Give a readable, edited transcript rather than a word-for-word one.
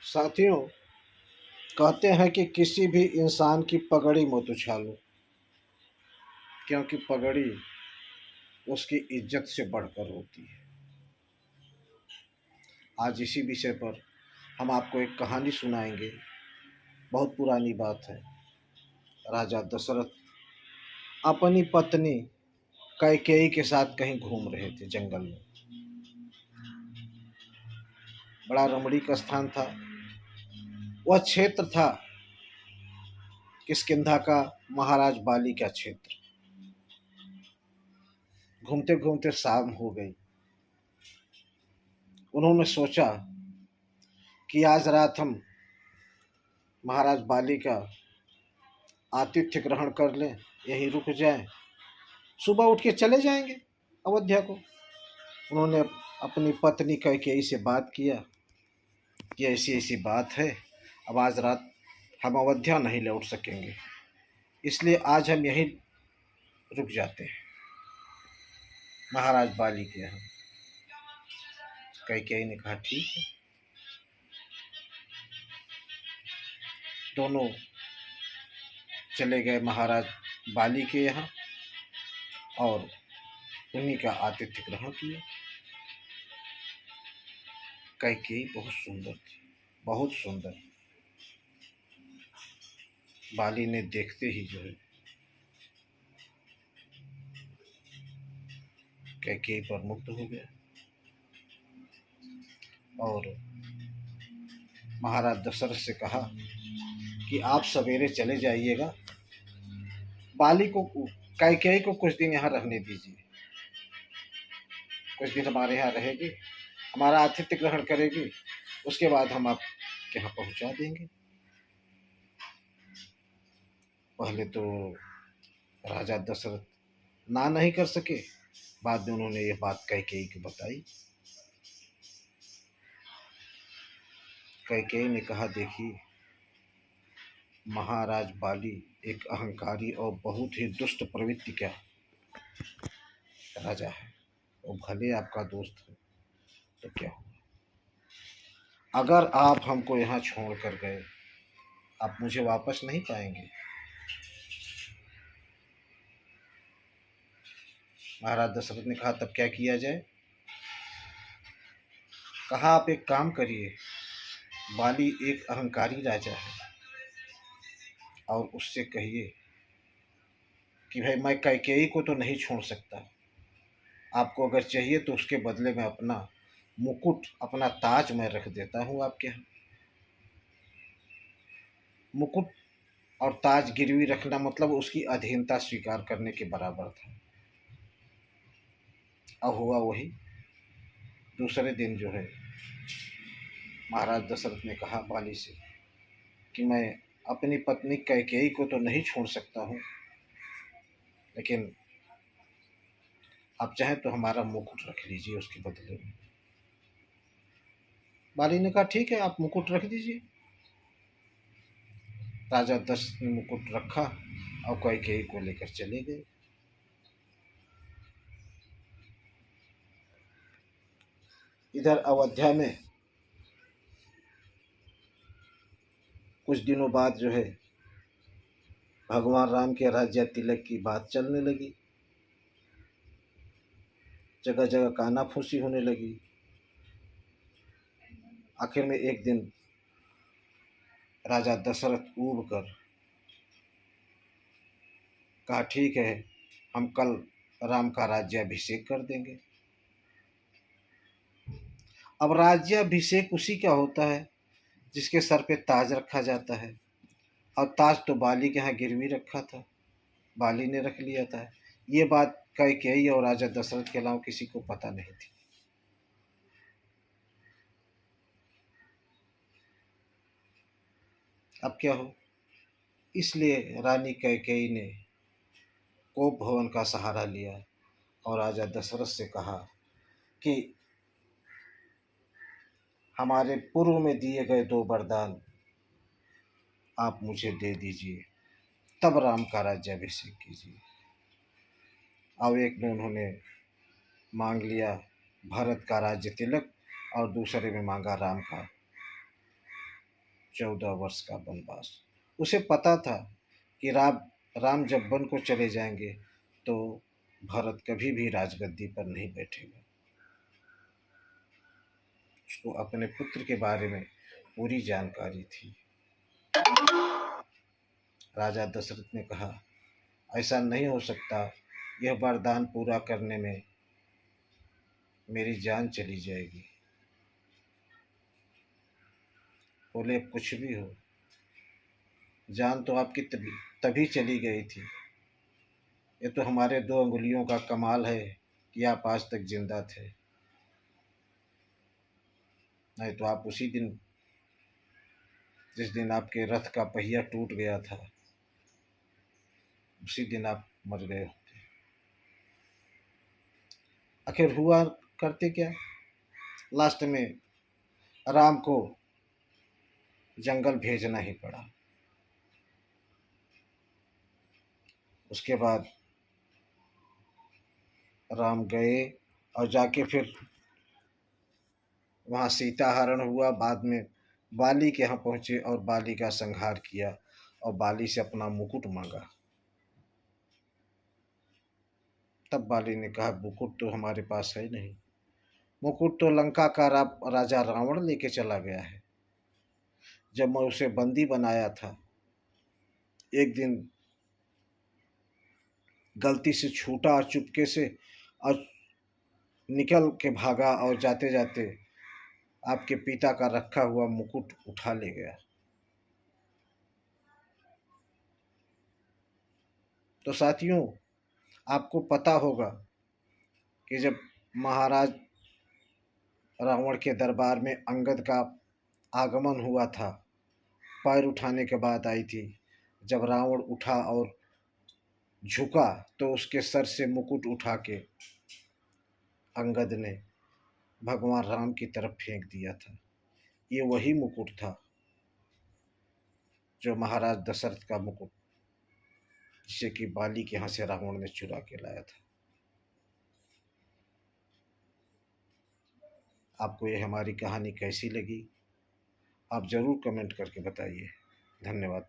साथियों, कहते हैं कि किसी भी इंसान की पगड़ी मत उछालो, क्योंकि पगड़ी उसकी इज्जत से बढ़कर होती है। आज इसी विषय पर हम आपको एक कहानी सुनाएंगे। बहुत पुरानी बात है। राजा दशरथ अपनी पत्नी कैकेयी के साथ कहीं घूम रहे थे जंगल में। बड़ा रमणीक स्थान था। वह क्षेत्र था किष्किंधा का महाराज बाली का क्षेत्र। घूमते घूमते शाम हो गई। उन्होंने सोचा कि आज रात हम महाराज बाली का आतिथ्य ग्रहण कर लें, यहीं रुक जाएं, सुबह उठ के चले जाएंगे अयोध्या को। उन्होंने अपनी पत्नी कैकेयी से बात किया कि ऐसी ऐसी बात है, अब आज रात हम अयोध्या नहीं लौट सकेंगे, इसलिए आज हम यहीं रुक जाते हैं महाराज बाली के यहाँ। कैकेयी ने कहा ठीक है। दोनों चले गए महाराज बाली के यहाँ और उन्हीं का आतिथ्य ग्रहण किया। कैकेयी बहुत सुंदर थी, बहुत सुंदर। बाली ने देखते ही जो है कैकेयी पर मुग्ध हो गया और महाराज दशरथ से कहा कि आप सवेरे चले जाइएगा, बाली को कैकेयी को कुछ दिन यहाँ रहने दीजिए। कुछ दिन हमारे यहाँ रहेगी, हमारा आतिथ्य ग्रहण करेगी, उसके बाद हम आपके यहाँ पहुँचा देंगे। पहले तो राजा दशरथ ना नहीं कर सके, बाद में उन्होंने ये बात कैकेयी को बताई। कैकेयी ने कहा देखिए, महाराज बाली एक अहंकारी और बहुत ही दुष्ट प्रवृत्ति का राजा है। वो भले आपका दोस्त है तो क्या हुआ, अगर आप हमको यहाँ छोड़ कर गए, आप मुझे वापस नहीं पाएंगे। महाराज दशरथ ने कहा तब क्या किया जाए। कहा आप एक काम करिए, बाली एक अहंकारी राजा है और उससे कहिए कि भाई मैं कैकेयी को तो नहीं छोड़ सकता, आपको अगर चाहिए तो उसके बदले में अपना मुकुट, अपना ताज मैं रख देता हूँ आपके यहाँ। मुकुट और ताज गिरवी रखना मतलब उसकी अधीनता स्वीकार करने के बराबर था। अब हुआ वही। दूसरे दिन जो है महाराज दशरथ ने कहा बाली से कि मैं अपनी पत्नी कैकेयी को तो नहीं छोड़ सकता हूँ, लेकिन आप चाहें तो हमारा मुकुट रख लीजिए उसके बदले में। बाली ने कहा ठीक है, आप मुकुट रख दीजिए। राजा दशरथ ने मुकुट रखा और कैकेयी को लेकर चले गए। इधर अयोध्या में कुछ दिनों बाद जो है भगवान राम के राज्य तिलक की बात चलने लगी। जगह जगह कानाफूसी होने लगी। आखिर में एक दिन राजा दशरथ ऊब कर कहा ठीक है, हम कल राम का राज्याभिषेक कर देंगे। अब राज्याभिषेक उसी का होता है जिसके सर पे ताज रखा जाता है, और ताज तो बाली के यहाँ गिरवी रखा था, बाली ने रख लिया था। ये बात कैकेयी और राजा दशरथ के अलावा किसी को पता नहीं थी। अब क्या हो, इसलिए रानी कैकेयी ने कोप भवन का सहारा लिया और राजा दशरथ से कहा कि हमारे पूर्व में दिए गए 2 वरदान आप मुझे दे दीजिए, तब राम का राज्याभिषेक कीजिए। और एक में उन्होंने मांग लिया भरत का राज्य तिलक और दूसरे में मांगा राम का 14 वर्ष का वनवास। उसे पता था कि राम जब वन को चले जाएंगे तो भरत कभी भी राजगद्दी पर नहीं बैठेगा। उसको अपने पुत्र के बारे में पूरी जानकारी थी। राजा दशरथ ने कहा, ऐसा नहीं हो सकता, यह वरदान पूरा करने में मेरी जान चली जाएगी। बोले, कुछ भी हो, जान तो आपकी तभी चली गई थी। ये तो हमारे 2 अंगुलियों का कमाल है कि आप आज तक जिंदा थे, नहीं तो आप उसी दिन, जिस दिन आपके रथ का पहिया टूट गया था, उसी दिन आप मर गए होते। आखिर हुआ करते क्या, लास्ट में राम को जंगल भेजना ही पड़ा। उसके बाद राम गए और जाके फिर वहाँ सीता हरण हुआ। बाद में बाली के यहाँ पहुँचे और बाली का संहार किया और बाली से अपना मुकुट मांगा। तब बाली ने कहा, मुकुट तो हमारे पास है नहीं, मुकुट तो लंका का राजा रावण लेके चला गया है। जब मैं उसे बंदी बनाया था, एक दिन गलती से छूटा और चुपके से और निकल के भागा और जाते जाते आपके पिता का रखा हुआ मुकुट उठा ले गया। तो साथियों, आपको पता होगा कि जब महाराज रावण के दरबार में अंगद का आगमन हुआ था, पैर उठाने के बाद आई थी, जब रावण उठा और झुका तो उसके सर से मुकुट उठा के अंगद ने भगवान राम की तरफ फेंक दिया था। ये वही मुकुट था जो महाराज दशरथ का मुकुट, जिसे कि बाली के यहाँ से रावण ने चुरा के लाया था। आपको ये हमारी कहानी कैसी लगी, आप ज़रूर कमेंट करके बताइए। धन्यवाद।